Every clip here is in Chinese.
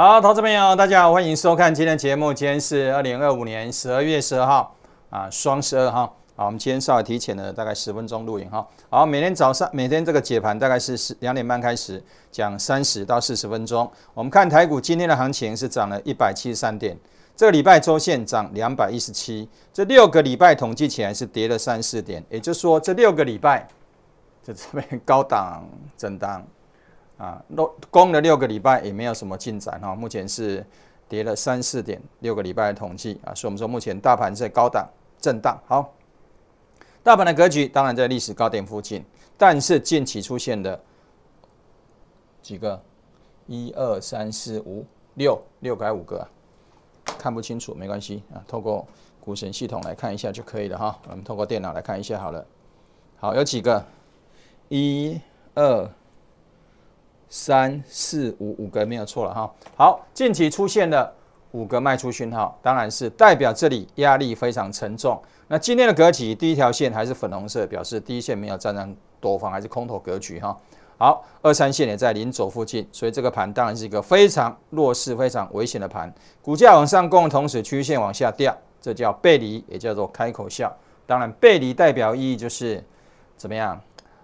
好，投资朋友，大家好，欢迎收看今天的节目。今天是2025年12月12号啊，双12号。好，我们今天稍微提前了大概10分钟录影哈。好，每天这个解盘大概是2点半开始，讲30到40分钟。我们看台股今天的行情是涨了173点，这个礼拜周线涨217，这6个礼拜统计起来是跌了34点，也就是说这6个礼拜这边高档震荡。攻了6个礼拜也没有什么进展哈，目前是跌了3-4点，6个礼拜的统计啊，所以我们说目前大盘在高档震荡。好，大盘的格局当然在历史高点附近，但是近期出现的几个1、2、3、4、5、6个还5个看不清楚没关系啊，透过股神系统来看一下就可以了哈。我们透过电脑来看一下好了。好，有几个1、2、3、4、5个没有错了哈。好，近期出现了5个卖出讯号，当然是代表这里压力非常沉重。那今天的格局，第一条线还是粉红色，表示第一线没有站上多方，还是空头格局哈。好，2、3线也在零轴附近，所以这个盘当然是一个非常弱势、非常危险的盘。股价往上攻的同时，趋势线往下掉，这叫背离，也叫做开口笑。当然，背离代表意义就是怎么样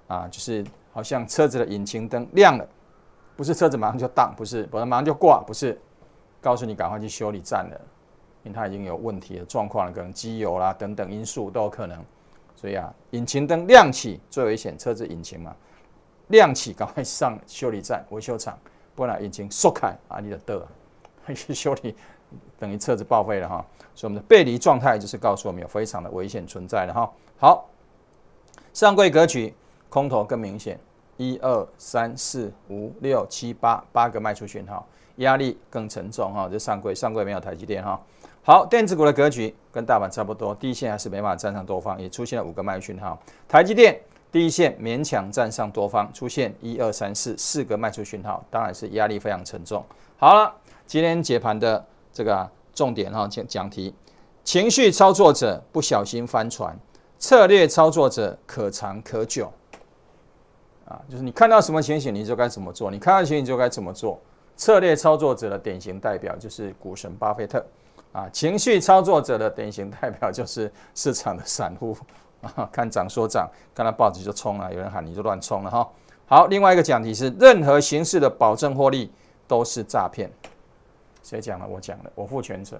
啊？就是好像车子的引擎灯亮了。不是车子马上就当，不是马上就挂，不是告诉你赶快去修理站了，因为它已经有问题的状况了，可能机油啦等等因素都有可能。所以啊，引擎灯亮起最危险，车子引擎嘛，亮起赶快上修理站维修厂，不然引擎缩开啊，你的得去修理，等于车子报废了哈。所以我们的背离状态就是告诉我们有非常的危险存在的哈。好，上柜格局空头更明显。1、2、3、4、5、6、7、8个卖出讯号，压力更沉重哈。这上柜没有台积电哈。好，电子股的格局跟大盘差不多，第一线还是没办法站上多方，也出现了5个卖讯号。台积电第一线勉强站上多方，出现1、2、3、4个卖出讯号，当然是压力非常沉重。好了，今天解盘的这个重点哈讲题：情绪操作者不小心翻船，策略操作者可长可久。就是你看到什么情形你就该怎么做，你看到情形你就该怎么做。策略操作者的典型代表就是股神巴菲特情绪操作者的典型代表就是市场的散户看涨说涨，看到报纸就冲了，有人喊你就乱冲了哈。好，另外一个讲题是任何形式的保证获利都是诈骗。谁讲了？我讲的，我负全责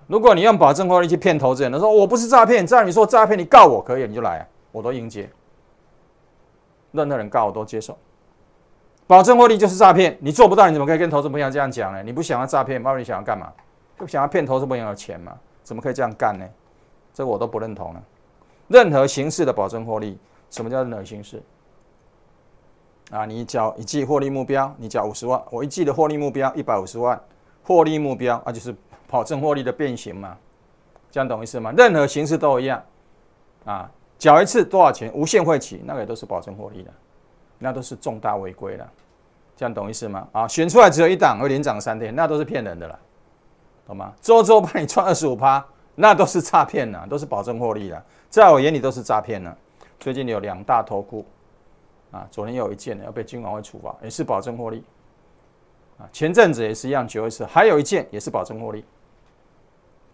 如果你用保证获利去骗投资人，他说我不是诈骗，照你说诈骗，你告我可以，你就来我都应接。任何人告我都接受，保证获利就是诈骗，你做不到，你怎么可以跟投资朋友这样讲呢？你不想要诈骗，不然你想要干嘛？就想要骗投资朋友的钱嘛？怎么可以这样干呢？这个我都不认同了。任何形式的保证获利，什么叫任何形式？你缴一季获利目标，你缴50万，我一季的获利目标150万，获利目标就是保证获利的变形嘛，这样懂意思吗？任何形式都一样缴一次多少钱？无限会期，那个也都是保证获利的，那都是重大违规了，这样懂意思吗？选出来只有1档，会连涨3天，那都是骗人的啦，懂吗？周帮你赚25%，那都是诈骗啦，都是保证获利啦，在我眼里都是诈骗啦。最近有2大投顾昨天有一件要被金管会处罚，也是保证获利前阵子也是一样，9月10号还有一件也是保证获利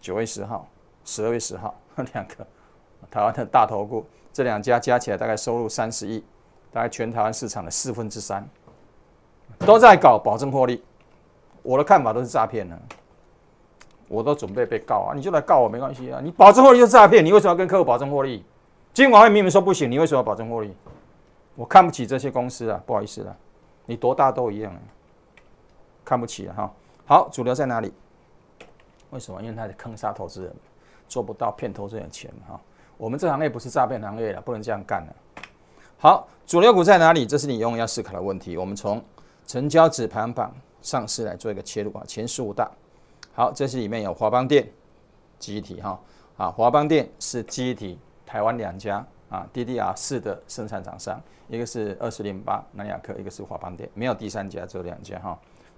，9月10号、12月10号2个。台湾的大投顾，这2家加起来大概收入30亿，大概全台湾市场的3/4，都在搞保证获利。我的看法都是诈骗呢，我都准备被告你就来告我没关系你保证获利就是诈骗，你为什么要跟客户保证获利？金管会明明说不行，你为什么要保证获利？我看不起这些公司不好意思你多大都一样看不起哈。好，主流在哪里？为什么？因为他在坑杀投资人，做不到骗投资人的钱我们这行业不是诈骗行业了，不能这样干了。好，主流股在哪里？这是你永远要思考的问题。我们从成交值排行榜上市来做一个切入前15大。好，这是里面有华邦电、记忆体华邦电是记忆体台湾2家DDR4 的生产厂商，一个是2008南亚科，一个是华邦电，没有第3家，只有2家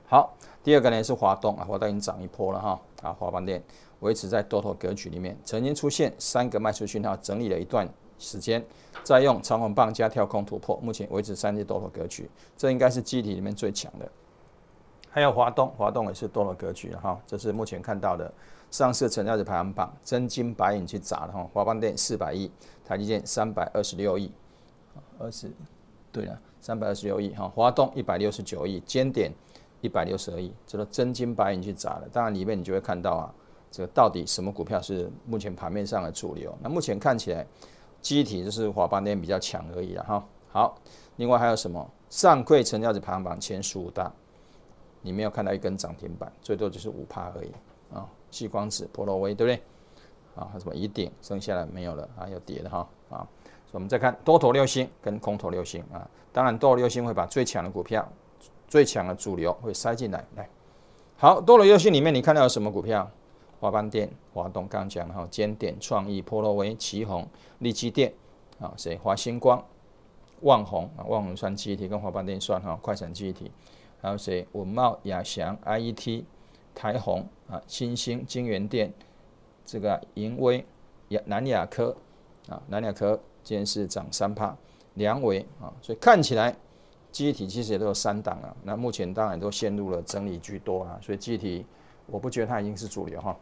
好，第二个呢是华东华东已经涨一波了华邦电维持在多头格局里面，曾经出现3个卖出讯号，整理了一段时间，再用长红棒加跳空突破，目前维持3只多头格局，这应该是记忆体里面最强的。还有华东也是多头格局了哈，这是目前看到的上市成交值排行榜，真金白银去砸的哈，华邦电400亿，台积电326亿，20对了326亿哈，华东169亿，尖点162亿，这都真金白银去砸的。当然里面你就会看到啊，这个到底什么股票是目前盘面上的主流？那目前看起来，记忆体就是华邦电比较强而已了哈。好，另外还有什么？上柜成交值排行榜前15大，你没有看到一根涨停板，最多就是5%而已啊。矽光子、波罗威，对不对？啊，还有什么一定，剩下的没有了，还有跌的哈啊。所以我们再看多头六星跟空头六星啊，当然多头六星会把最强的股票、最强的主流会塞进来。来，好，多头六星里面你看到有什么股票？华邦电、华东刚刚讲的哈，尖点、创意、波罗威、奇宏、力积电啊，谁？华星光、旺宏啊，旺宏算记忆体，跟华邦电算哈，快闪记忆体。还有谁？文茂、亚翔、IET、台宏啊，新兴、金源电，这个银威、南亚科啊，南亚科今天是涨3%，良维啊，所以看起来记忆体其实也都有3档啊。那目前当然都陷入了整理居多啊，所以记忆体我不觉得它已经是主流哈。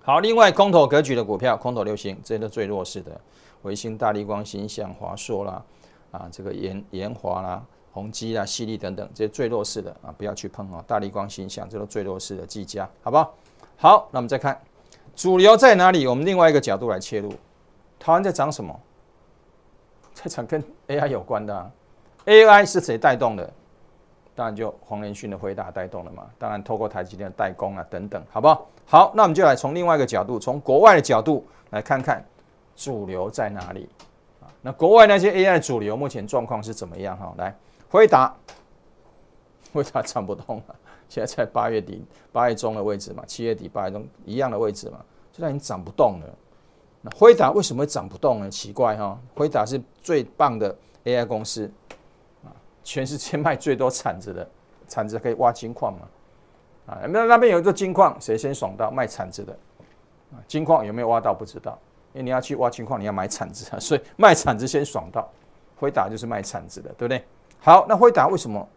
好，另外空头格局的股票，空头六星，这些都最弱势的，微星、大立光、星象、华硕啦，啊，这个研华啦、宏基啦、细粒等等，这些最弱势的啊，不要去碰哦。大立光、星象，这都最弱势的技嘉，好不好？好，那我们再看主流在哪里？我们另外一个角度来切入，台湾在涨什么？在涨跟 AI 有关的啊。AI 是谁带动的？当然就黄仁勋的回答带动了嘛。当然透过台积电的代工啊等等，好不好？好，那我们就来从另外一个角度，从国外的角度来看看主流在哪里。那国外那些 AI 主流目前状况是怎么样？哈，来，辉达涨不动了，现在在8月底、8月中的位置嘛，7月底、8月中一样的位置嘛，现在已经涨不动了。那辉达为什么会涨不动呢？奇怪哈，辉达是最棒的 AI 公司啊，全世界卖最多铲子的，铲子可以挖金矿嘛。啊，那边有一个金矿，谁先爽到？卖铲子的，金矿有没有挖到不知道，因为你要去挖金矿，你要买铲子啊，所以卖铲子先爽到。辉达就是卖铲子的，对不对？好，那辉达为什么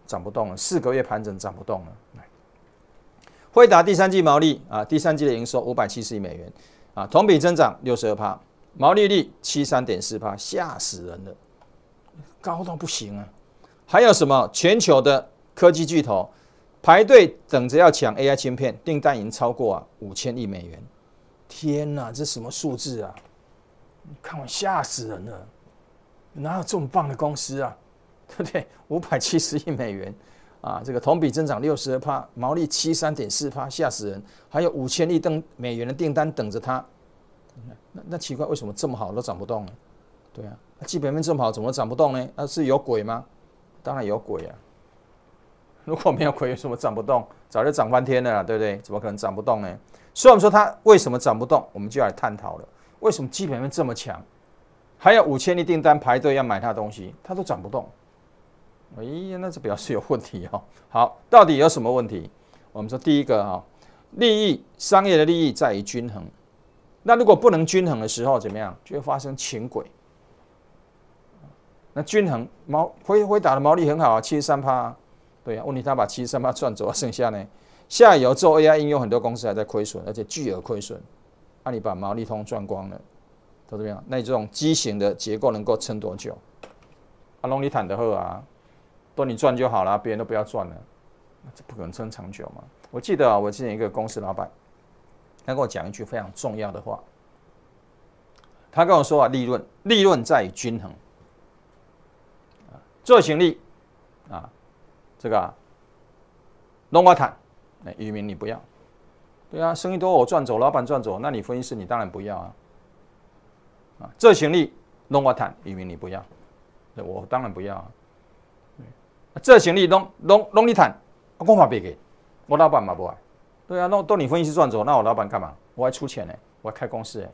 涨不动了？4个月盘整涨不动了。辉达第三季毛利啊，第三季的营收570亿美元啊，同比增长62%，毛利率73.4%，吓死人了，高到不行啊！还有什么？全球的科技巨头排队等着要抢 AI 晶片，订单已经超过5000亿美元。天哪，这什么数字啊？你看我吓死人了，哪有这么棒的公司啊？对不对？570亿美元啊，这个同比增长62%，毛利73.4%，吓死人！还有5000亿美元的订单等着它。那奇怪，为什么这么好都涨不动呢？对啊，基本面这么好，怎么涨不动呢？那是有鬼吗？当然有鬼啊！如果没有鬼，为什么涨不动？早就涨翻天了啦，对不对？怎么可能涨不动呢？所以我们说它为什么涨不动，我们就来探讨了。为什么基本面这么强，还有5000亿订单排队要买它的东西，它都涨不动？哎呀，那这表示有问题哦。好，到底有什么问题？我们说第一个哈，利益商业的利益在于均衡。那如果不能均衡的时候，怎么样？就会发生轻轨。那均衡辉达的毛利很好啊，73%啊，对啊，问题他把73%赚走了，剩下呢，下游做 AI 应用，很多公司还在亏损，而且巨额亏损。你把毛利通赚光了，都怎么样？那这种畸形的结构能够撑多久？拢你谈得好啊，都你赚就好了，别人都不要赚了，这不可能撑长久嘛。我记得我之前一个公司老板，他跟我讲一句非常重要的话，他跟我说利润在于均衡。做行李啊，这个弄我谈，渔民你不要，对啊，生意多我赚走，老板赚走，那你分析师你当然不要啊。做行李弄我谈，渔民你不要，我当然不要啊。做行李弄你谈，我嘛别给，我老板嘛不爱，对啊，都你分析师赚走，那我老板干嘛？我还出钱呢，我还开公司哎，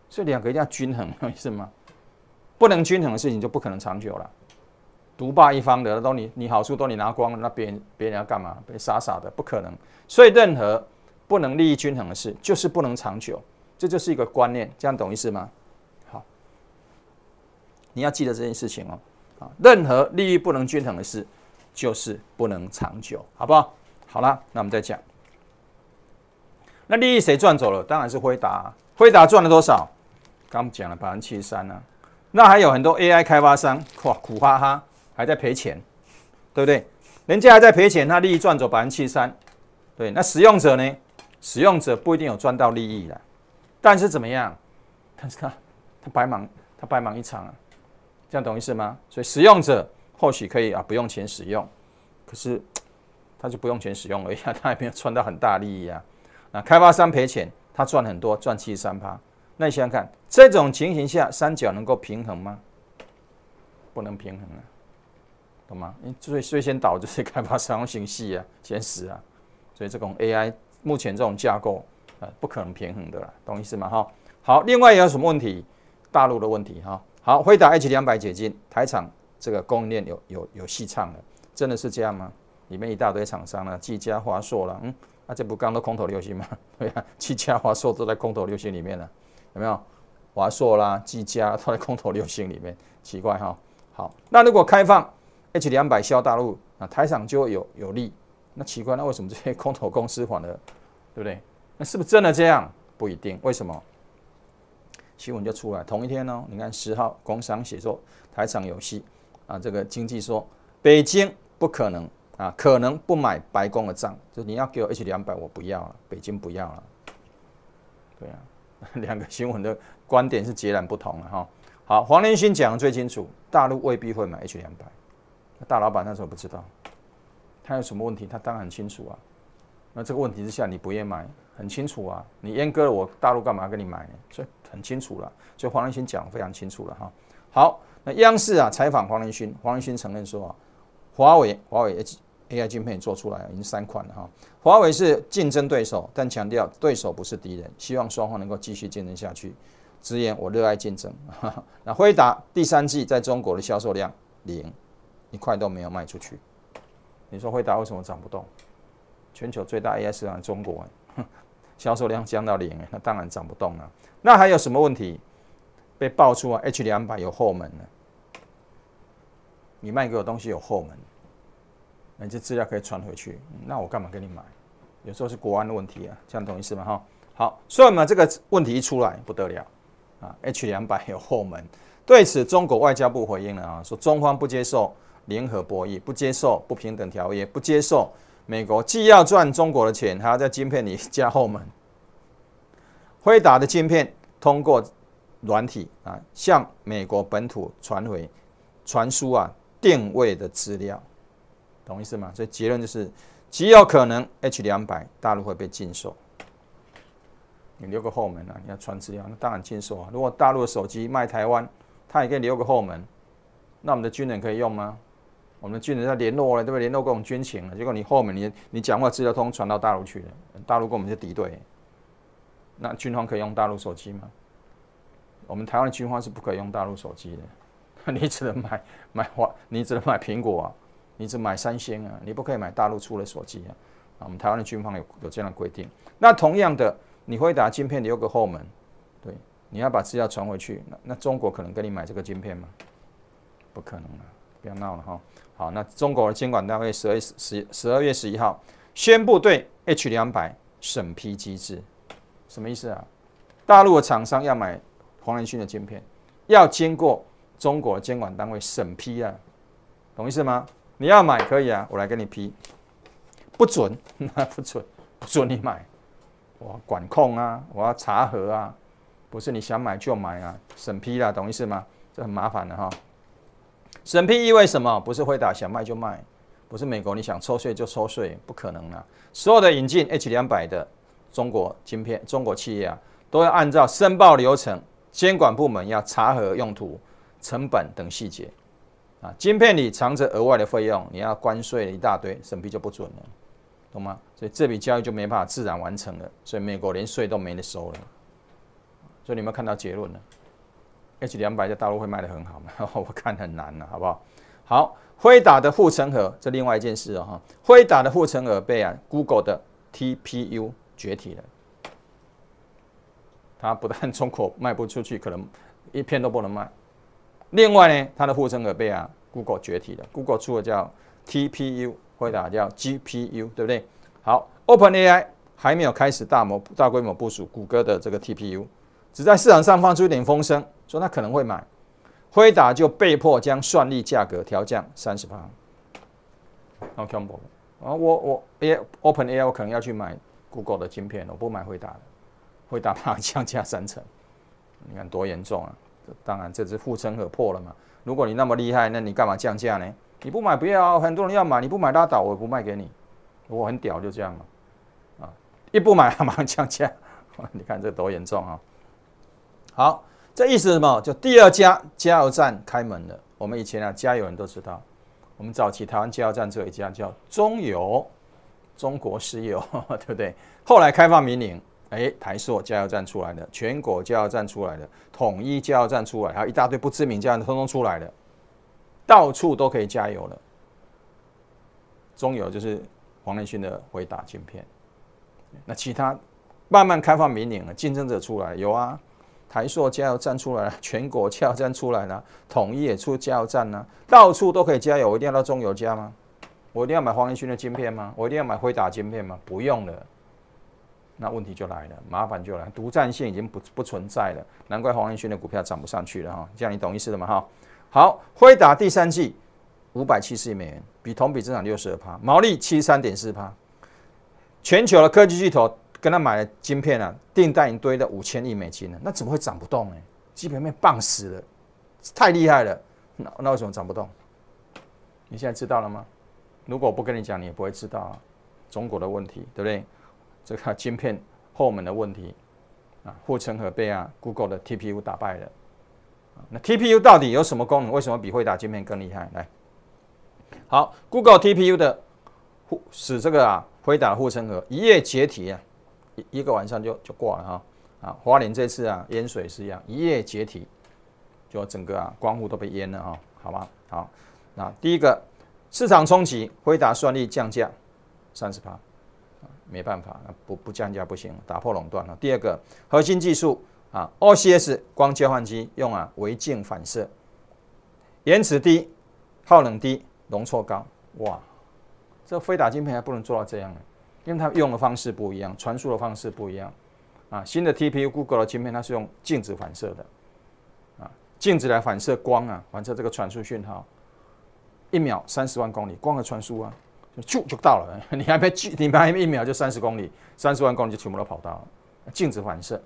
所以两个一定要均衡，是吗？不能均衡的事情就不可能长久了。独霸一方的，都你好处都你拿光了，那别人要干嘛？别傻傻的，不可能。所以任何不能利益均衡的事，就是不能长久，这就是一个观念，这样懂意思吗？好，你要记得这件事情哦。任何利益不能均衡的事，就是不能长久，好不好？好了，那我们再讲。那利益谁赚走了？当然是辉达啊。辉达赚了多少？刚讲了73%啊。那还有很多 AI 开发商，哇，苦哈哈，还在赔钱，对不对？人家还在赔钱，他利益赚走73%。对，那使用者呢？使用者不一定有赚到利益的，但是怎么样？但是他白忙一场啊，这样懂意思吗？所以使用者或许可以啊，不用钱使用，可是他就不用钱使用而已啊，他也没有赚到很大利益啊。那开发商赔钱，他赚很多，赚73%。那你想想看，这种情形下，三角能够平衡吗？不能平衡啊，懂吗？最先倒就是开发商型系啊，先死啊。所以这种 AI 目前这种架构不可能平衡的啦，懂意思吗？哈，好，另外有什么问题？大陆的问题哈。好，辉达 H200解禁，台厂这个供应链有戏唱了，真的是这样吗？里面一大堆厂商了，技嘉、华硕了，那这不刚都空头流星吗？对啊，技嘉、华硕都在空头流星里面了，有没有？华硕啦、技嘉都在空头流星里面，奇怪哈。好，那如果开放 H200销大陆，那台厂就会有利。那奇怪，那为什么这些空头公司反而，对不对？那是不是真的这样？不一定。为什么？新闻就出来，同一天哦，你看10号工商写作台厂有戏啊，这个经济说北京不可能啊，可能不买白宫的账，就你要给我 H200，我不要了，北京不要了。对啊，两个新闻的观点是截然不同的哈。好，黄仁勋讲的最清楚，大陆未必会买 H200，大老板那时候不知道。他有什么问题？他当然很清楚啊。那这个问题之下，你不也买，很清楚啊。你阉割了我大陆干嘛跟你买呢？所以很清楚了。所以黄仁勋讲非常清楚了哈。好，那央视啊采访黄仁勋，黄仁勋承认说啊，华为 AI 晶片做出来已经3款了哈。华为是竞争对手，但强调对手不是敌人，希望双方能够继续竞争下去。直言我热爱竞争。那辉达第3季在中国的销售量0，一块都没有卖出去。你说辉达为什么涨不动？全球最大 AI 市场中国，销售量降到0，那当然涨不动了。那还有什么问题？被爆出啊 ，H200有后门了。你卖给我东西有后门，那这资料可以传回去，那我干嘛跟你买？有时候是国安的问题啊，这样懂意思吗？哈，好，所以嘛，这个问题一出来不得了啊 ，H200有后门。对此，中国外交部回应了啊，说中方不接受联合博弈，不接受不平等条约，不接受美国既要赚中国的钱，还要在晶片里加后门。辉达的晶片通过软体啊，向美国本土传输啊定位的资料，懂意思吗？所以结论就是，极有可能 H200大陆会被禁售。你留个后门啊，你要传资料，那当然禁售啊。如果大陆的手机卖台湾，他也可以留个后门，那我们的军人可以用吗？我们的军人在联络了，对不对？联络各种军情了，结果你后面你讲话资料通传到大陆去了，大陆跟我们是敌对，那军方可以用大陆手机吗？我们台湾的军方是不可以用大陆手机的，你只能你只能买苹果啊，你只买三星啊，你不可以买大陆出的手机啊。我们台湾的军方有这样的规定。那同样的，你辉达晶片留个后门，对，你要把资料传回去，那中国可能跟你买这个晶片吗？不可能啊，不要闹了哈。好，那中国的监管单位12月11号宣布对 H200审批机制，什么意思啊？大陆的厂商要买黄仁勋的晶片，要经过中国的监管单位审批啊，懂意思吗？你要买可以啊，我来给你批，不准，那不准你买，我要管控啊，我要查核啊，不是你想买就买啊，审批啦，懂意思吗？这很麻烦的哈。审批意味什么？不是辉达想卖就卖，不是美国你想抽税就抽税，不可能啦。所有的引进 H200的中国晶片、中国企业啊，都要按照申报流程，监管部门要查核用途、成本等细节。啊，晶片里藏着额外的费用，你要关税一大堆，审批就不准了，懂吗？所以这笔交易就没办法自然完成了，所以美国连税都没得收了。所以你有没有看到结论呢？H200在大陆会卖得很好吗？我看很难了，好不好？好，辉达的护城河，这另外一件事哦。辉达的护城河被Google 的 TPU 解体了。它不但中国卖不出去，可能一片都不能卖。另外呢，它的护城河被Google 解体了。Google 出了叫 TPU， 辉达叫 GPU， 对不对？好 ，OpenAI 还没有开始大规模部署谷歌的这个 TPU， 只在市场上放出一点风声，说他可能会买，辉达就被迫将算力价格调降30%。好 combo 啊，我 OpenAI 我可能要去买 Google 的晶片，我不买辉达的，辉达马上降价30%，你看多严重啊！当然这只护城河破了嘛。如果你那么厉害，那你干嘛降价呢？你不买不要，很多人要买，你不买拉倒，我不卖给你。我很屌，就这样嘛。啊，一不买马上降价，你看这多严重啊！好，这意思是什么？就第二家加油站开门了。我们以前啊，加油人都知道，我们早期台湾加油站只有一家叫中油，中国石油，对不对？后来开放民营，台塑加油站出来了，全国加油站出来了，统一加油站出来，还有一大堆不知名加油站通通出来了，到处都可以加油了。中油就是黄仁勋的辉达晶片，那其他慢慢开放民营了，竞争者出来有啊，台塑加油站出来了，全国加油站出来了，统一也出加油站了，到处都可以加油。我一定要到中油加吗？我一定要买黄仁勋的晶片吗？我一定要买辉达晶片吗？不用了。那问题就来了，麻烦就来了，独占性已经不存在了，难怪黄仁勋的股票涨不上去了哈。这样你懂意思了吗？哈，好，辉达第三季570亿美元，比同比增长62%，毛利73.4%。全球的科技巨头跟他买的晶片啊，订单已经堆了5000亿美金了，那怎么会涨不动呢？基本面棒死了，太厉害了，那为什么涨不动？你现在知道了吗？如果我不跟你讲，你也不会知道啊。中国的问题，对不对？这个晶片后门的问题啊，护城河被Google 的 TPU 打败了。那 TPU 到底有什么功能？为什么比辉达晶片更厉害？来，好 ，Google TPU 的使这个辉达护城河一夜解体啊，一个晚上就挂了哈。啊，花莲这次淹水是一样，一夜解体，就整个光伏都被淹了哈，好吗？好，那第一个市场冲击，辉达算力降价30%。没办法，不降价不行，打破垄断了。第二个核心技术OCS 光交换机用微镜反射，延迟低，耗能低，容错高。哇，这辉达晶片还不能做到这样呢，因为它用的方式不一样，传输的方式不一样新的 TPU Google 的晶片它是用镜子反射的镜子来反射光反射这个传输讯号，1秒30万公里光的传输就到了，你还没1秒就30公里，30万公里就全部都跑到了，镜子反射，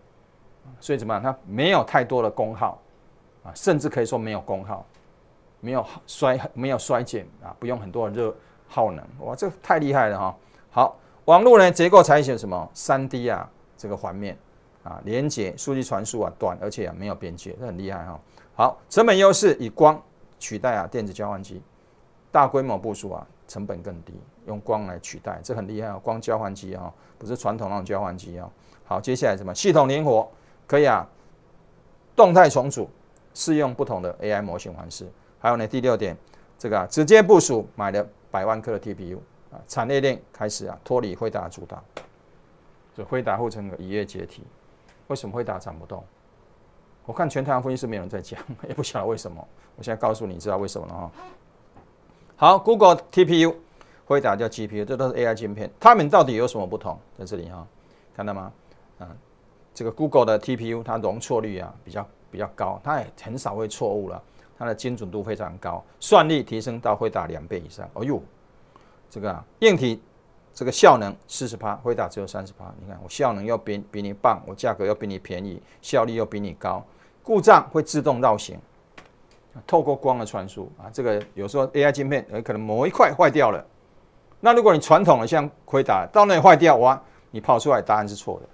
所以怎么样？它没有太多的功耗甚至可以说没有功耗，没有衰减不用很多的热耗能，哇，这太厉害了哈！好，网络呢结构采取什么3D 这个环面连接数据传输短，而且没有边界，这很厉害哈！好，成本优势以光取代电子交换机，大规模部署成本更低，用光来取代，这很厉害光交换机不是传统那种交换机好，接下来什么？系统灵活，可以动态重组，适用不同的 AI 模型方式。还有呢，第6点，这个直接部署买了100万颗的 TPU产业链开始脱离辉达主导，所以辉达护城河一夜解体。为什么辉达涨不动？我看全台湾分析师没有人在讲，也不晓得为什么。我现在告诉你，知道为什么了好 ，Google TPU， 辉达叫 GPU， 这都是 AI 晶片，它们到底有什么不同？在这里看到吗？这个 Google 的 TPU 它容错率比较高，它也很少会错误了，它的精准度非常高，算力提升到辉达2倍以上。哦呦，这个硬体这个效能40%，辉达只有30%。你看我效能又比你棒，我价格又比你便宜，效率又比你高，故障会自动绕行。透过光的传输这个有时候 AI 晶片可能某一块坏掉了，那如果你传统的像辉达到那里坏掉，哇，你跑出来答案是错的，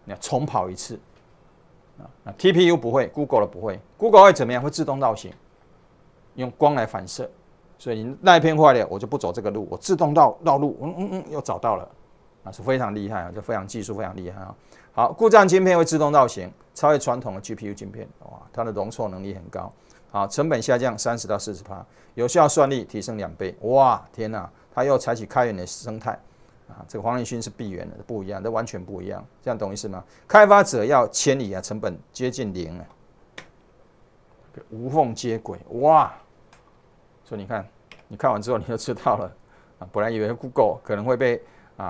你要重跑一次TPU 不会 ，Google 的不会 ，Google 会怎么样？会自动绕行，用光来反射，所以你那一片坏了，我就不走这个路，我自动绕路，又找到了，是非常厉害这非常技术非常厉害好，故障晶片会自动绕行，超越传统的 GPU 晶片，哇，它的容错能力很高。好，成本下降30%到40%，有效算力提升2倍。哇，天哪！它又采取开源的生态这个黄仁勋是闭源的，不一样，这完全不一样。这样懂意思吗？开发者要迁移成本接近0无缝接轨。哇！所以你看，你看完之后你就知道了啊。本来以为 Google 可能会被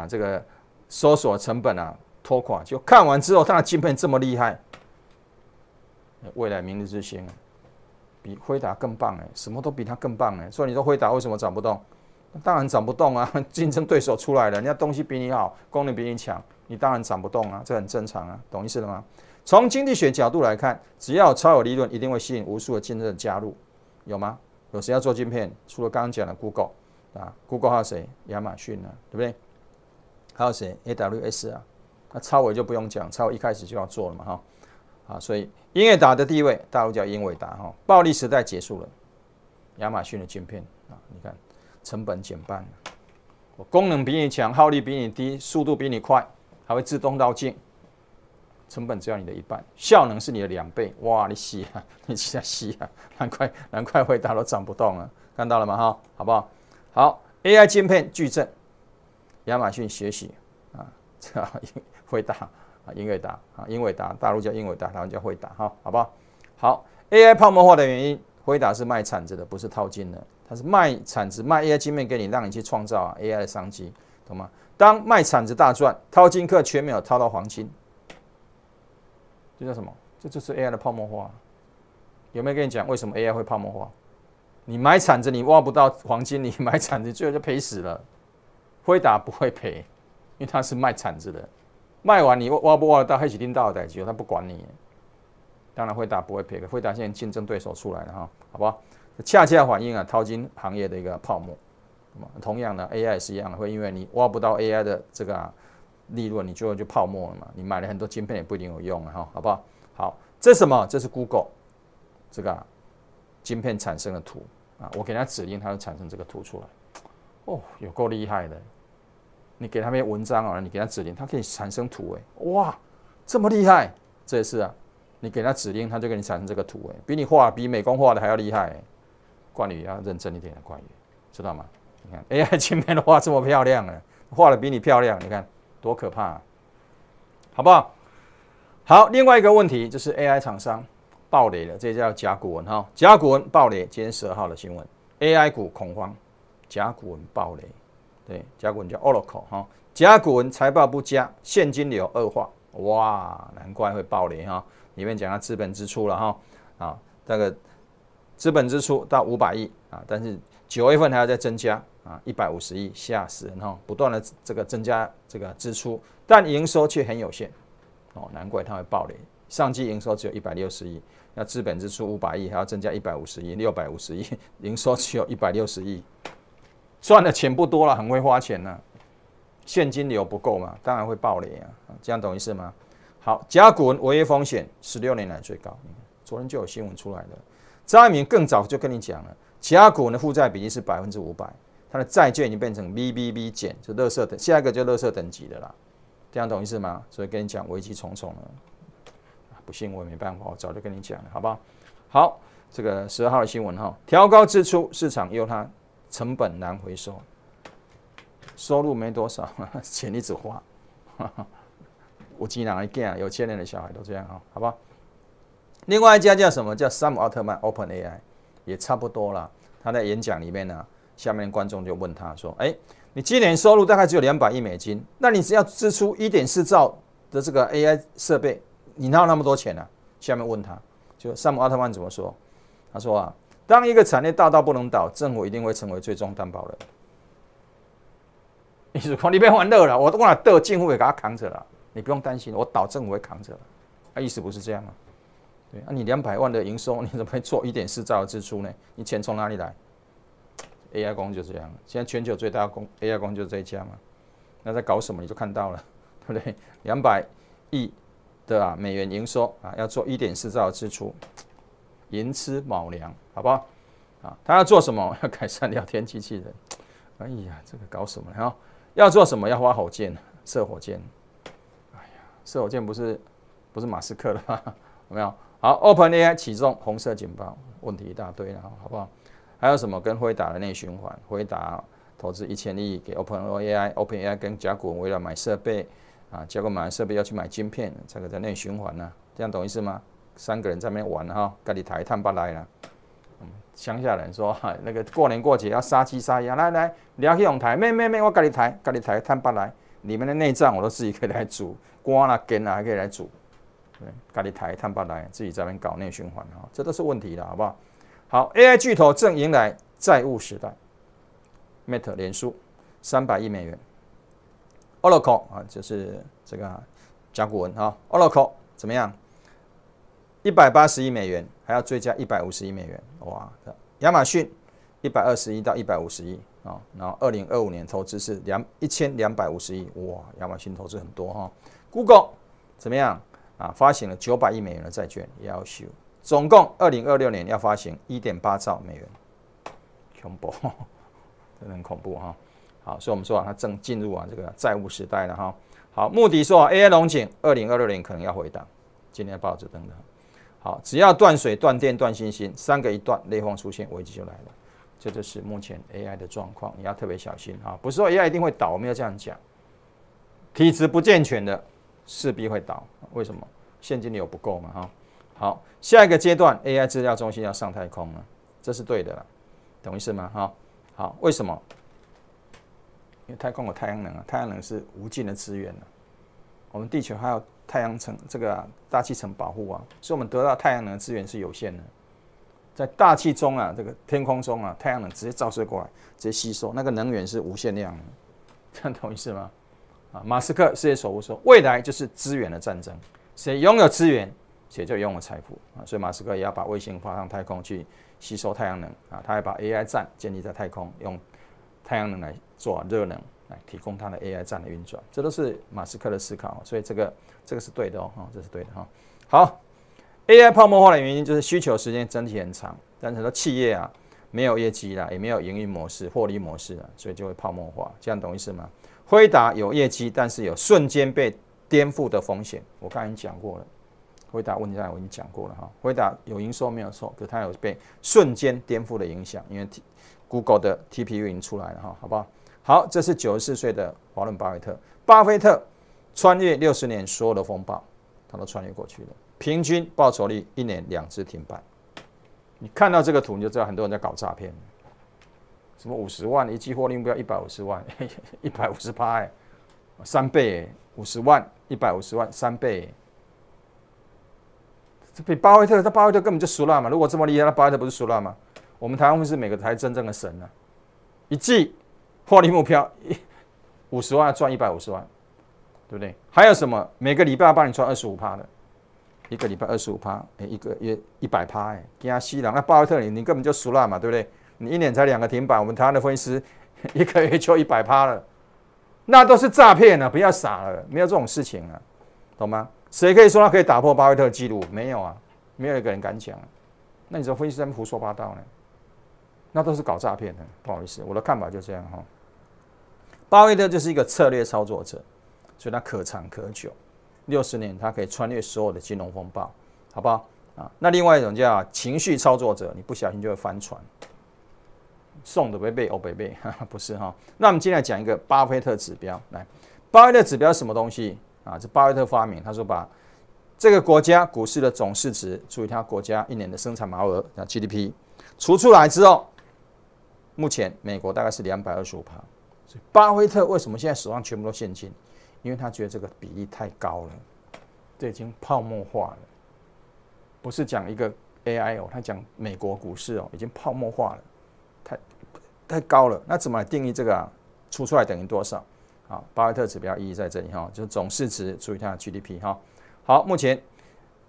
这个搜索成本拖垮，就看完之后它的晶片这么厉害，未来明日之星比辉达更棒什么都比它更棒所以你说辉达为什么涨不动？当然涨不动啊，竞争对手出来了，人家东西比你好，功能比你强，你当然涨不动啊，这很正常懂意思了吗？从经济学角度来看，只要超有利润，一定会吸引无数的竞争者加入，有吗？有谁要做晶片？除了刚刚讲的 Google 还有谁？亚马逊对不对？还有谁 ？AWS 那超微就不用讲，超微一开始就要做了嘛所以英伟达的地位，大陆叫英伟达暴力时代结束了，亚马逊的晶片你看。成本减半，功能比你强，耗率比你低，速度比你快，还会自动绕境，成本只要你的一半，效能是你的2倍，哇，你洗你现在洗难怪辉达都涨不动了，看到了吗？好不好？好 ，AI 晶片矩阵，亚马逊学习这辉达英伟达，大陆叫英伟达，台湾叫辉达，好不好？好 ，AI 泡沫化的原因，辉达是卖铲子的，不是套金的。它是卖铲子、卖 AI 晶片给你，让你去创造AI 的商机，懂吗？当卖铲子大赚，掏金客却没有掏到黄金，这叫什么？这就是 AI 的泡沫化。有没有跟你讲为什么 AI 会泡沫化？你买铲子你挖不到黄金，你买铲子最后就赔死了。辉达不会赔，因为它是卖铲子的，卖完你挖不挖得到，黑起拎到的代志，他不管你。当然辉达不会赔的，辉达现在竞争对手出来了好不好？恰恰反映淘金行业的一个泡沫。同样的 ，AI 也是一样的，会因为你挖不到 AI 的这个利润，你就泡沫了嘛。你买了很多晶片也不一定有用好不好？好，这是什么？这是 Google 这个晶片产生的图我给它指令，它就产生这个图出来。有够厉害的！你给它篇文章你给它指令，它可以产生图哇，这么厉害！这也是你给它指令，它就给你产生这个图比美工画的还要厉害冠宇要认真一点的冠宇，知道吗？你看 AI 晶片的画这么漂亮画的比你漂亮，你看多可怕好不好？好，另外一个问题就是 AI 厂商爆雷了，这叫甲骨文甲骨文爆雷，今天12号的新闻 ，AI 股恐慌，甲骨文爆雷，对，甲骨文叫 Oracle 甲骨文财报不佳，现金流恶化，哇，难怪会爆雷里面讲到资本支出了这个。资本支出到500亿但是9月份还要再增加150亿，吓死人不断的这个增加这个支出，但营收却很有限难怪它会爆雷。上季营收只有160亿，那资本支出500亿，还要增加150亿，650亿，营收只有160亿，赚的钱不多了，很会花钱现金流不够嘛，当然会爆雷这样懂意思吗？好，甲骨文违约风险16年来最高，昨天就有新闻出来了。张一鸣更早就跟你讲了，甲骨文的负债比例是500%，它的债券已经变成 BBB 减，就垃圾等，下一个就垃圾等级的啦，这样懂意思吗？所以跟你讲危机重重了，不信我也没办法，我早就跟你讲了，好不好？好，这个12号的新闻调高支出，市场忧它成本难回收，收入没多少，钱一直花，有钱人的囝，有钱人的小孩都这样好不好？另外一家叫什么？叫山姆奥特曼 OpenAI， 也差不多啦。他在演讲里面下面观众就问他说：“你今年收入大概只有200亿美金，那你只要支出1.4兆的这个 AI 设备，你哪有那么多钱下面问他，就山姆奥特曼怎么说？他说当一个产业大到不能倒，政府一定会成为最终担保人。你是说你别玩乐了，我倒，政府会给他扛着了，你不用担心，我倒政府会扛着了。意思不是这样吗？对你200万的营收，你怎么会做1.4兆的支出呢？你钱从哪里来 ？AI 公司就这样，现在全球最大的AI 公司就是这一家嘛。那在搞什么你就看到了，对不对？200亿的美元营收要做1.4兆的支出，寅吃卯粮，好不好？他要做什么？要改善聊天机器人。哎呀，这个搞什么呢？要做什么？要发火箭，射火箭。哎呀，射火箭不是马斯克的吗？有没有？好 ，OpenAI 启动红色警报，问题一大堆了，好不好？还有什么跟辉达的内循环？辉达投资1000亿给 OpenAI 跟甲骨文为了买设备结果买设备要去买晶片，这个在内循环这样懂意思吗？3个人在那边玩自己抬探不来了。乡下人说，那个过年过节要杀鸡杀鸭，来聊去用台，妹，我跟你抬摊巴来，里面的内脏我都自己可以来煮，瓜啦根啦还可以来煮，对，跟你抬摊巴来，自己在那边搞内循环啊，这都是问题的，好不好？好 ，AI 巨头正迎来债务时代 ，Meta 脸书300亿美元 ，Oracle 啊，就是这个甲骨文啊 ，Oracle 怎么样？180亿美元，还要追加150亿美元，哇！亚马逊120亿到150亿啊，然后2025年投资是1250亿，哇！亚马逊投资很多哈。Google 怎么样啊？发行了900亿美元的债券，也要修，总共2026年要发行1.8兆美元，恐怖，真的很恐怖哈。好，所以我们说它正进入这个债务时代了哈。好，穆迪说AI 龙井2026年可能要回档，今天报纸登的。好，只要断水、断电、断信心，3个一断，类风出现，危机就来了。这就是目前 AI 的状况，你要特别小心啊！不是说 AI 一定会倒，我没有这样讲。体质不健全的势必会倒，为什么？现金流不够嘛哈。好，下一个阶段 AI 资料中心要上太空了，这是对的啦，懂意思吗？哈，好，为什么？因为太空有太阳能啊，太阳能是无尽的资源啊，我们地球还有太阳层这个大气层保护啊，所以我们得到太阳能的资源是有限的。在大气中啊，这个天空中啊，太阳能直接照射过来，直接吸收，那个能源是无限量的，这样懂意思吗？啊，马斯克世界首富说，未来就是资源的战争，谁拥有资源，谁就拥有财富啊。所以马斯克也要把卫星发上太空去吸收太阳能啊，他还把 AI 站建立在太空，用太阳能来做热能。来提供它的 AI 站的运转，这都是马斯克的思考，所以这个是对的哦，这是对的哈。好 ，AI 泡沫化的原因就是需求时间整体很长，但是很多企业啊没有业绩啦，也没有营运模式、获利模式啊，所以就会泡沫化，这样懂意思吗？辉达有业绩，但是有瞬间被颠覆的风险，我刚才已经讲过了。辉达问题上我已经讲过了哈，辉达有营收没有错，可是它有被瞬间颠覆的影响，因为 Google 的 TPU 已经出来了哈，好不好？好，这是94岁的华伦巴菲特。巴菲特穿越60年所有的风暴，他都穿越过去了。平均报酬率1年2只停板。你看到这个图，你就知道很多人在搞诈骗。什么50万一季获利目标150万，150%哎，3倍哎，50万150万3倍哎，这比巴菲特，巴菲特根本就输了嘛。如果这么厉害，那巴菲特不是输了吗？我们台湾是每个才真正的神啊，一季。获利目标50万赚150万，对不对？还有什么？每个礼拜要帮你赚25%的，一个礼拜25%，一个月100%，哎，惊死人！那巴菲特你根本就输了嘛，对不对？你一年才2个停板，我们台湾的分析师一个月就100%了，那都是诈骗啊！不要傻了，没有这种事情啊，懂吗？谁可以说他可以打破巴菲特的记录？没有啊，没有一个人敢讲。那你说分析师在那胡说八道呢？那都是搞诈骗的，不好意思，我的看法就这样哈。巴菲特就是一个策略操作者，所以他可长可久，60年他可以穿越所有的金融风暴，好不好啊？那另外一种叫情绪操作者，你不小心就会翻船，送的被背，欧北背，不是哈。那我们今天来讲一个巴菲特指标，来，巴菲特指标是什么东西啊？这巴菲特发明，他说把这个国家股市的总市值，注意他国家1年的生产毛额GDP 除出来之后，目前美国大概是225%。巴菲特为什么现在手上全部都现金？因为他觉得这个比例太高了，这已经泡沫化了。不是讲一个 AI 哦，他讲美国股市哦，已经泡沫化了，太高了。那怎么来定义这个啊？出来等于多少？好，巴菲特指标意义在这里哈，就是总市值除以它的 GDP 哈。好，目前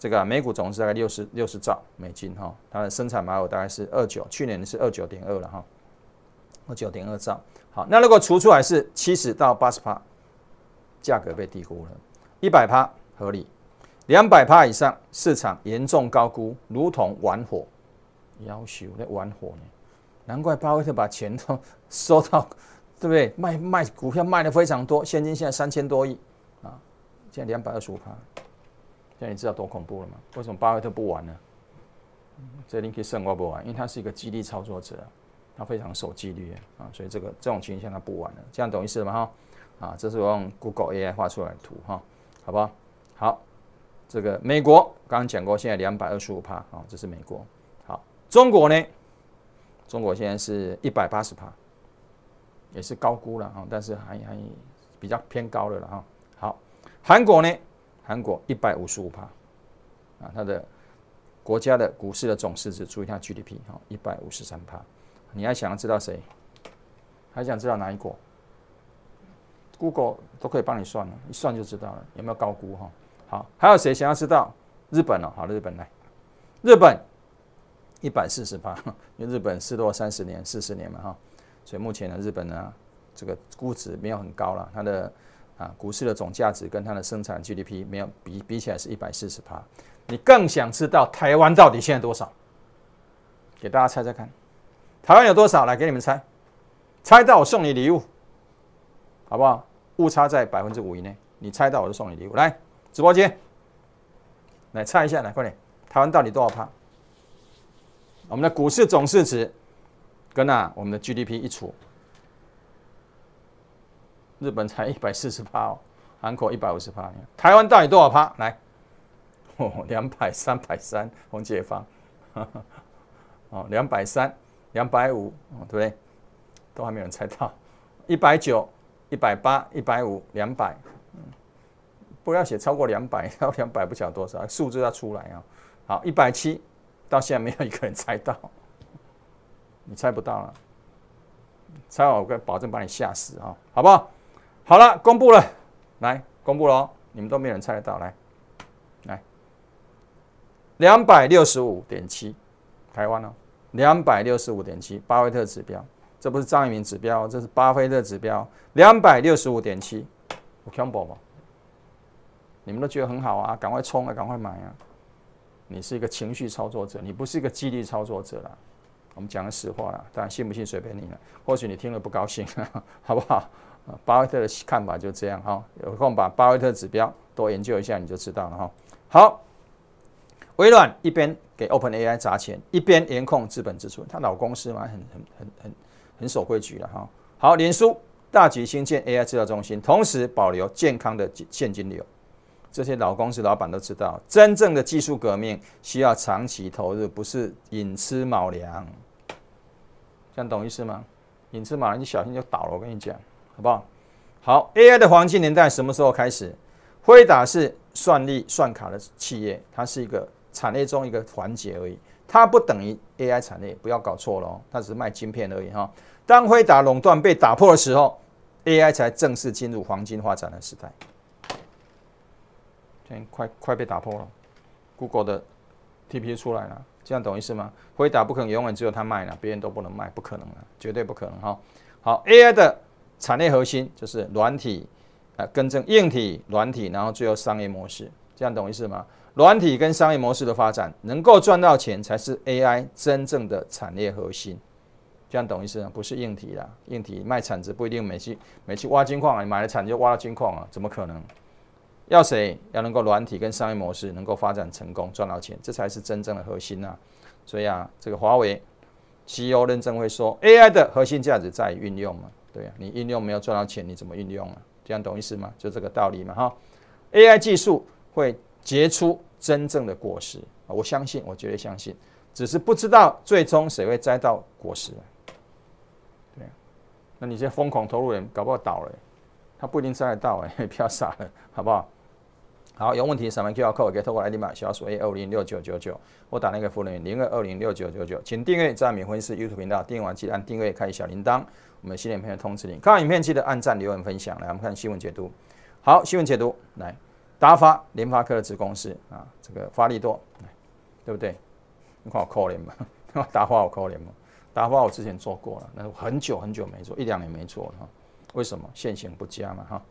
这个美股总值大概60兆美金哈，它的生产毛额大概是29，去年是29.2了哈，29.2兆。好，那如果除出来是70到80%，价格被低估了；100%合理，200%以上市场严重高估，如同玩火，要求在玩火呢。难怪巴菲特把钱都收到，对不对？卖股票卖的非常多，现金现在3000多亿啊，现在225%，现在你知道多恐怖了吗？为什么巴菲特不玩呢？这一定可以胜过不玩，因为他是一个激励操作者。他非常守纪律啊，所以这种情形下他不玩了，这样懂意思了吗？哈，啊，这是我用 Google AI 画出来的图哈，好不好？好，这个美国刚刚讲过，现在225%，啊，这是美国。好，中国呢？中国现在是180%，也是高估了哈，但是还比较偏高了了哈。好，韩国呢？韩国155%啊，它的国家的股市的总市值除以它 GDP 哈，153%。你还想要知道谁？还想知道哪一国 ？Google 都可以帮你算了，一算就知道了，有没有高估哈？好，还有谁想要知道？日本哦，好，日本来，日本140%，因为日本事多30年、40年嘛哈，所以目前呢，日本呢这个估值没有很高了，它的股市的总价值跟它的生产 GDP 没有比起来是140%。你更想知道台湾到底现在多少？给大家猜猜看，台湾有多少？来给你们猜，猜到我送你礼物，好不好？误差在5%以内，你猜到我就送你礼物。来，直播间，来猜一下，来快点，台湾到底多少趴？我们的股市总市值跟我们的 GDP 一除，日本才140%哦，韩国150%，台湾到底多少趴？来。200、330，红解放，哦，230、250，对不对？都还没有人猜到。190、180、150、200，不要写超过200，超过200不晓得多少，数字要出来啊。好，170，到现在没有一个人猜到，你猜不到了，猜到我保证把你吓死啊，好不好？好了，公布了，来公布了哦，你们都没有人猜得到，来。265.7，台湾哦，265.7，巴菲特指标，这不是张一鸣指标，这是巴菲特指标，265.7，我恐怖吗？你们都觉得很好啊，赶快冲啊，赶快买啊！你是一个情绪操作者，你不是一个纪律操作者啦。我们讲的实话啦，当然信不信随便你了。或许你听了不高兴，好不好？巴菲特的看法就这样哈，有空把巴菲特指标多研究一下，你就知道了哈。好。微软一边给 OpenAI 砸钱，一边严控资本支出，他老公司嘛，很守规矩了哈。好，脸书大举新建 AI 制造中心，同时保留健康的现金流。这些老公司老板都知道，真正的技术革命需要长期投入，不是寅吃卯粮。这样懂意思吗？寅吃卯粮，你小心就倒了，我跟你讲，好不好？好 ，AI 的黄金年代什么时候开始？辉达是算力算卡的企业，它是一个产业中一个环节而已，它不等于 AI 产业，不要搞错了哦，它只是卖晶片而已哈。当辉达垄断被打破的时候 ，AI 才正式进入黄金发展的时代。现在快被打破了 ，Google 的 TPU 出来了，这样懂意思吗？辉达不可能永远只有它卖了，别人都不能卖，不可能了，绝对不可能哈。好 ，AI 的产业核心就是软体，更正硬体、软体，然后最后商业模式，这样懂意思吗？软体跟商业模式的发展，能够赚到钱才是 AI 真正的产业核心，这样懂意思吗？不是硬体啦，硬体卖铲子不一定每去挖金矿啊，你买了铲子就挖到金矿啊，怎么可能？要谁？要能够软体跟商业模式能够发展成功，赚到钱，这才是真正的核心啊！所以这个华为 CEO 任正非说 ，AI 的核心价值在于运用嘛，对啊，你运用没有赚到钱，你怎么运用啊？这样懂意思吗？就这个道理嘛，哈。AI 技术会结出真正的果实，我相信，我绝对相信，只是不知道最终谁会摘到果实。对啊，那你这些疯狂投入人，搞不好倒了，他不一定摘得到，不要傻了，好不好？好，有问题扫描 QR code 可以透过 ID 码小鼠 A2506999，或打那个服务人员0220699999，请订阅赞免婚事 YouTube 频道，订阅完记得按订阅，开小铃铛，我们新影片的通知你。看完影片记得按赞、留言、分享。来，我们看新闻解读。好，新闻解读来，达发联发科的子公司啊，这个发力多，对不对？你看我可怜嘛，达发我可怜嘛，达发我之前做过了，那很久很久没做，1、2年没做了哈。为什么？现行不佳嘛哈。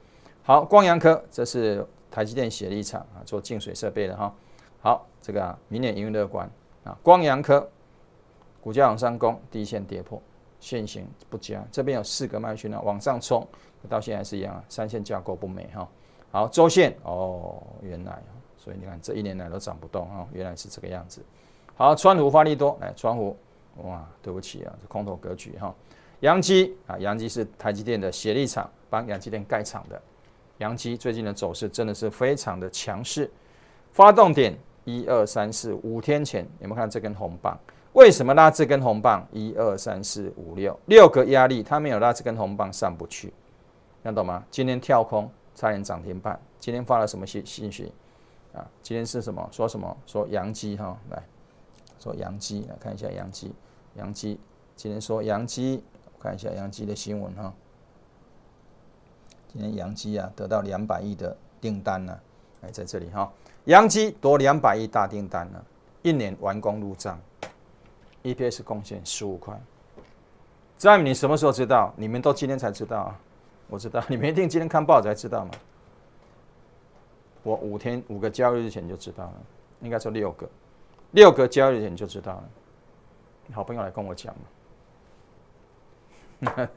好，光阳科这是台积电协力厂啊，做净水设备的哈。好，这个明年营运乐观啊。光阳科股价往上攻，第一线跌破，现行不佳。这边有4个卖讯往上冲，到现在还是一样，3线架构不美哈。好，周线哦，原来，所以你看这1年来都涨不动啊，原来是这个样子。好，川湖发力多，来川湖，哇，对不起啊，这空头格局哈。阳基啊，阳基是台积电的协力厂，帮阳基电盖厂的。阳基最近的走势真的是非常的强势，发动点1、2、3、4、5天前有没有看这根红棒为什么拉这根红棒？1、2、3、4、5、6个压力，它没有拉这根红棒上不去，看懂吗？今天跳空差点涨停板，今天发了什么信息啊？今天是什么？说什么？说阳基哈，来说阳基，来看一下阳基，阳基今天说阳基，我看一下阳基的新闻哈。今天阳基啊得到200亿的订单呢、啊，在这里哈，阳基夺200亿大订单了，1年完工入账。EPS 贡献15块，这样你什么时候知道？你们都今天才知道啊！我知道，你们一定今天看报纸才知道嘛。我5个交易日前就知道了，应该说6个交易日前就知道了。好朋友来跟我讲嘛，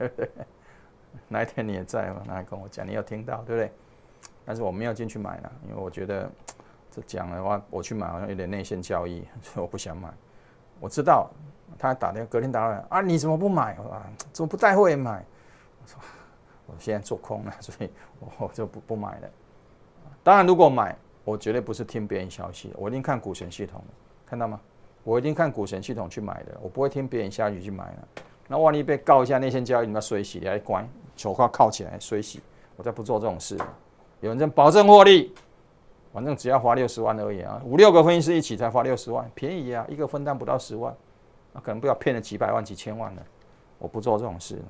哪一天你也在嘛？来跟我讲，你有听到对不对？但是我没有进去买了，因为我觉得这讲的话，我去买好像有点内线交易，所以我不想买。我知道他隔天打来啊，你怎么不买啊？怎么不带会员买？我说我现在做空了，所以我就不买了。当然，如果买，我绝对不是听别人消息，我一定看股神系统，看到吗？我一定看股神系统去买的，我不会听别人消息去买了。那万一被告一下内线交易，你们水洗，你还乖，手铐铐起来水洗，我再不做这种事。有人保证获利。反正只要花60万而已啊，5、6个分析师一起才花60万，便宜啊，一个分担不到10万，那可能不要骗了几百万、几千万了。我不做这种事，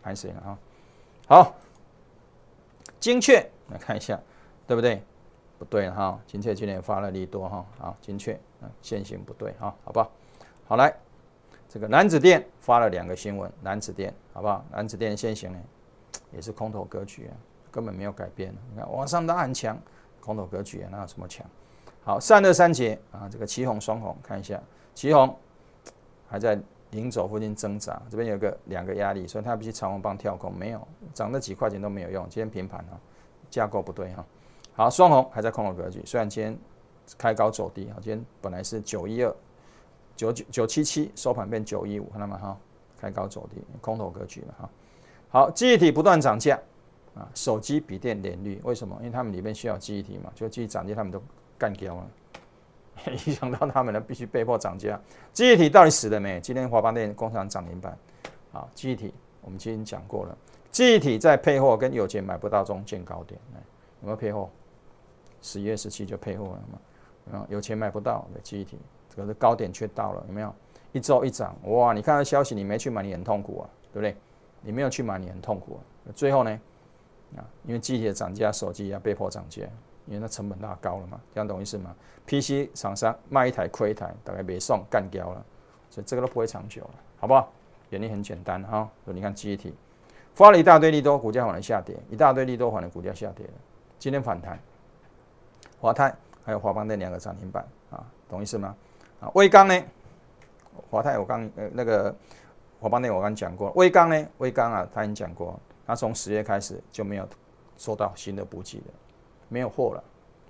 拍谁了啊？好，精确来看一下，对不对？不对了哈，精确今天发了利多哈，好，精确线型不对哈，好不好？好来，这个南子电发了2个新闻，南子电好不好？南子电线型呢也是空头格局啊，根本没有改变。你看往上拉很强。空头格局啊，哪有什么强？好，散热三节啊，这个旗红双红，看一下，旗红还在零轴附近挣扎，这边有2个压力，所以它必须长红棒跳空，没有涨那几块钱都没有用，今天平盘啊，架构不对哈。好，双红还在空头格局，虽然今天开高走低，今天本来是912、977，收盘变915，看到吗？哈，开高走低，空头格局了哈。好，记忆体不断涨价。啊，手机、笔电、联率，为什么？因为他们里面需要记忆体嘛，就记忆涨价，他们都干掉了，影响到他们了，必须被迫涨价。记忆体到底死了没？今天华邦电工厂涨停板。好，记忆体我们今天讲过了，记忆体在配货跟有钱买不到中见高点，有没有配货？11月17就配货了嘛？有钱买不到的记忆体，这个是高点却到了，有没有？一周一涨，哇！你看到消息，你没去买，你很痛苦啊，对不对？你没有去买，你很痛苦啊。最后呢？因为记忆体的涨价，手机要被迫涨价，因为那成本拉高了嘛，这样懂意思吗 ？PC 厂商卖一台亏一台，大概没送干掉了，所以这个都不会长久了，好不好？原理很简单哈，所以你看记忆体发了一大堆利多，股价反而下跌，一大堆利多反而股价下跌了。今天反弹，华泰还有华邦电2个涨停板啊，懂意思吗？啊，威刚呢？华泰我刚那个华邦电我刚讲过，威刚呢？威刚啊，他已经讲过。他从10月开始就没有收到新的补给了，没有货了，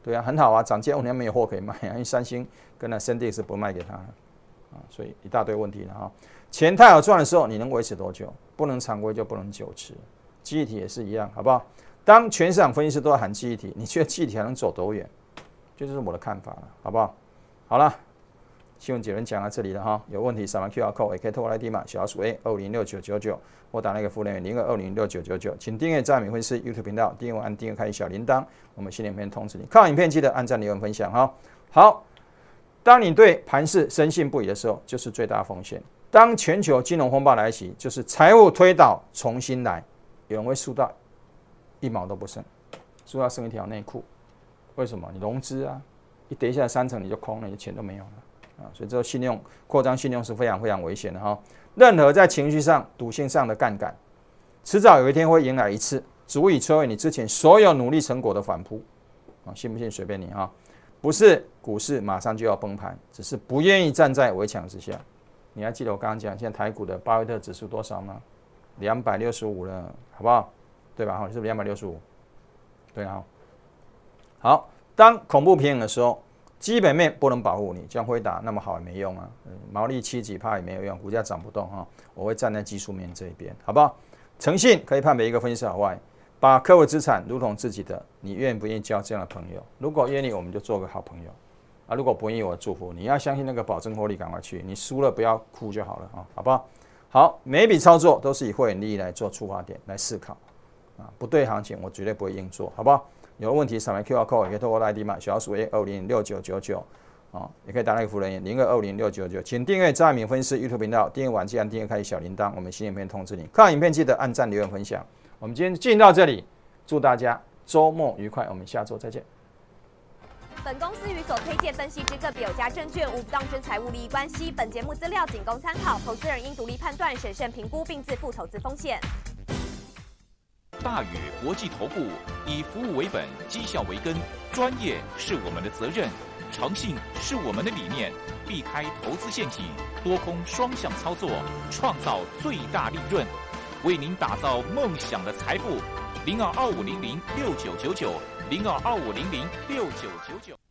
对啊，很好啊，涨价5年没有货可以卖啊，因为三星跟那森迪是不卖给他啊，所以一大堆问题了哈。钱太好赚的时候，你能维持多久？不能常规就不能久持，记忆体也是一样，好不好？当全市场分析师都在喊记忆体，你觉得记忆体还能走多远？这就是我的看法了，好不好？好了。新闻解论讲到这里了哈，有问题扫描 QR code 也可以透过来电码小鼠 A206999或打那个副联员02206999，请订阅詹米分析 YouTube 频道，订阅按订阅开小铃铛，我们新的影片通知你。看完影片记得按赞、留言、分享哈。好，当你对盘势深信不疑的时候，就是最大风险。当全球金融风暴来袭，就是财务推倒重新来，有人会输到1毛都不剩，输到剩一条内裤。为什么？你融资啊，一跌下来3成你就空了，你的钱都没有了。所以这个信用扩张信用是非常非常危险的哈。任何在情绪上、赌性上的杠杆，迟早有一天会迎来一次，足以摧毁你之前所有努力成果的反扑。信不信随便你哈。不是股市马上就要崩盘，只是不愿意站在围墙之下。你还记得我刚刚讲，现在台股的巴菲特指数多少吗？265了，好不好？对吧？是不是265？对啊。好，当恐怖平衡的时候。基本面不能保护你，像辉达那么好也没用啊，毛利7几%也没有用，股价涨不动哈。我会站在技术面这一边，好不好？诚信可以判别一个分析师好坏，把客户资产如同自己的，你愿不愿意交这样的朋友？如果愿意，我们就做个好朋友。啊，如果不愿意，我祝福你要相信那个保证获利，赶快去。你输了不要哭就好了啊，好不好？好，每一笔操作都是以会员利益来做出发点来思考啊，不对行情我绝对不会硬做，好不好？有问题扫描 QR code， 也可以透过 ID 码小鼠A2506999啊，也可以打那个服务人员02206999，请订阅张爱民分析师 YouTube 频道，订阅完记得订阅开启小铃铛，我们新影片通知你。看完影片记得按赞、留言、分享。我们今天进行到这里，祝大家周末愉快，我们下周再见。本公司与所推荐分析之个别有价证券无不当之财务利益关系。本节目资料仅供参考，投资人应独立判断、审慎评估并自负投资风险。大宇国际投顾以服务为本，绩效为根，专业是我们的责任，诚信是我们的理念。避开投资陷阱，多空双向操作，创造最大利润，为您打造梦想的财富。0225006999，0225006999。